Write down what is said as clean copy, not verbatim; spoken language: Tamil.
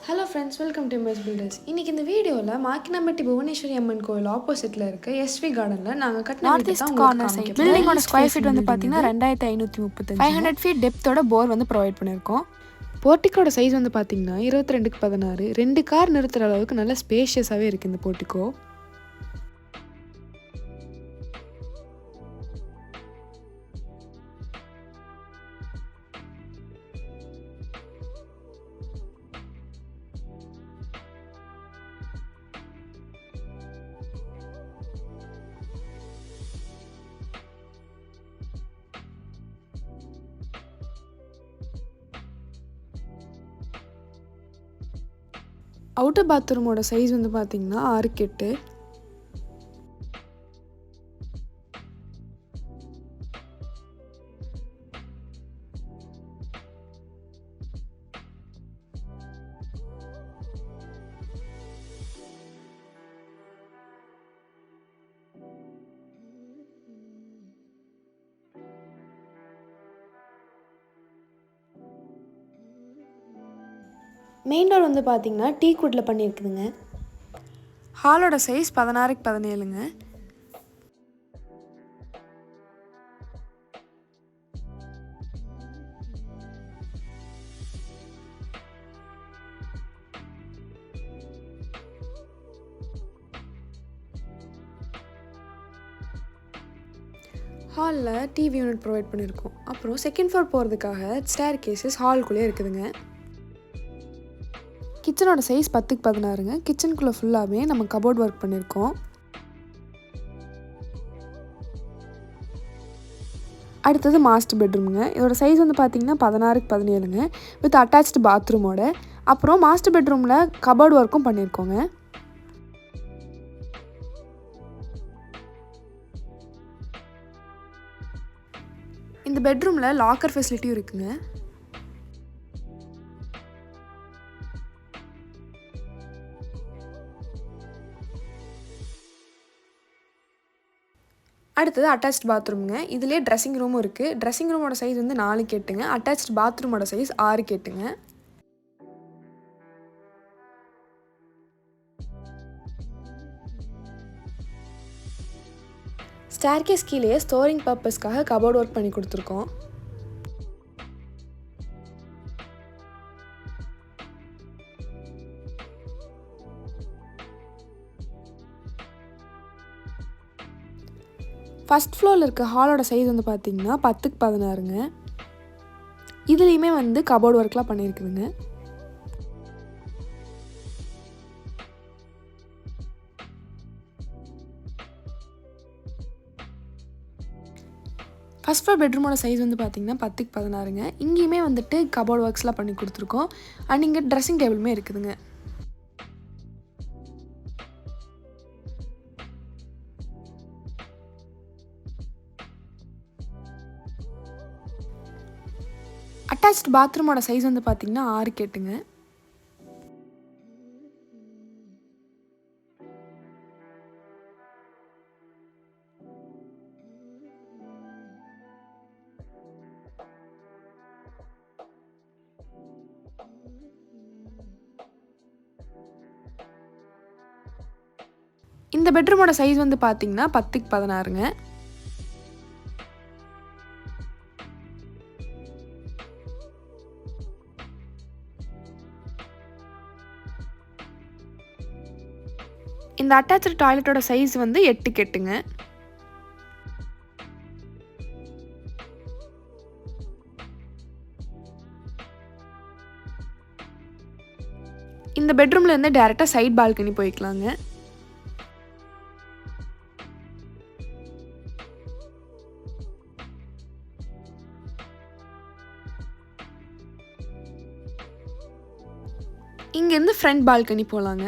Hello friends, welcome to MS builders. இன்றைக்கி இந்த வீடியோவில் மாக்கினம்பட்டி புவனேஸ்வரி அம்மன் கோவில் ஆப்போசிட்டில் இருக்க எஸ்வி கார்டனில் நாங்கள் கட்டின நார்த் வீடு ஈஸ்ட் தான் கார்னர் உங்களுக்கு சைட் காமிக்க பில்டிங்கோட ஸ்கொயர் ஃபீட் வந்து பார்த்தீங்கன்னா 2535 500 ஃபீட் டெப்த்தோட போர் வந்து ப்ரொவைட் பண்ணியிருக்கோம். போர்ட்டிக்கோட சைஸ் வந்து பார்த்தீங்கன்னா 22x16, 2 கார் நிறுத்துகிற அளவுக்கு நல்ல ஸ்பேஷியஸாகவே இருக்குது இந்த போர்ட்டிக்கோ. அவுட்டர் பாத்ரூமோட சைஸ் வந்து பார்த்தீங்கன்னா 6x8. மெயின் டோர் வந்து பார்த்தீங்கன்னா டீக் வுட்டில் பண்ணியிருக்குதுங்க. ஹாலோட சைஸ் 16x17ங்க. ஹாலில் டிவி யூனிட் ப்ரொவைட் பண்ணியிருக்கோம். அப்புறம் செகண்ட் ஃப்ளோர் போகிறதுக்காக ஸ்டேர் கேஸஸ் ஹால்குள்ளே இருக்குதுங்க. கிச்சனோட சைஸ் 10x16ங்க. கிச்சனுக்குள்ளே ஃபுல்லாகவே நம்ம கபோர்ட் ஒர்க் பண்ணியிருக்கோம். அடுத்தது மாஸ்டர் பெட்ரூமுங்க. இதோட சைஸ் வந்து பார்த்திங்கன்னா 16x17ங்க வித் அட்டாச்டு பாத்ரூமோட. அப்புறம் மாஸ்டர் பெட்ரூமில் கபோர்ட் ஒர்க்கும் பண்ணியிருக்கோங்க. இந்த பெட்ரூமில் லாக்கர் ஃபெசிலிட்டியும் இருக்குங்க. அடுத்தது அட்டாச்ட் பாத்ரூமுங்க. இதுலேயே ட்ரெஸ்ஸிங் ரூமும் இருக்குது. ட்ரெஸ்ஸிங் ரூமோட சைஸ் வந்து 4x8ங்க. அட்டாச்ட் பாத்ரூமோட சைஸ் 6x8ங்க. ஸ்டேர்கேஸ் கீழே ஸ்டோரிங் பர்பஸ்க்காக கபோர்ட் ஒர்க் பண்ணி கொடுத்துருக்கோம். ஃபஸ்ட் ஃப்ளோரில் இருக்க ஹாலோட சைஸ் வந்து பார்த்திங்கன்னா 10x16ங்க. இதுலேயுமே வந்து கபோர்ட் ஒர்க்லாம் பண்ணியிருக்குதுங்க. ஃபஸ்ட் ஃப்ளோர் பெட்ரூமோட சைஸ் வந்து பார்த்திங்கன்னா 10x16ங்க. இங்கேயுமே வந்துட்டு கபோர்ட் ஒர்க்ஸ்லாம் பண்ணி கொடுத்துருக்கோம். அண்ட் இங்கே ட்ரெஸ்ஸிங் டேபிளுமே இருக்குதுங்க. அட்டாச்ட் பாத்ரூமோட சைஸ் வந்து பார்த்திங்கன்னா 6x8ங்க. இந்த பெட்ரூமோட சைஸ் வந்து பார்த்திங்கன்னா 10x16ங்க. இந்த அட்டாச்டு டாய்லெட்டோட சைஸ் வந்து 8x8ங்க. இந்த பெட்ரூம்ல இருந்து டைரக்டா சைட் பால்கனி போய்க்கலாங்க. இங்கேருந்து ஃப்ரண்ட் பால்கனி போகலாங்க.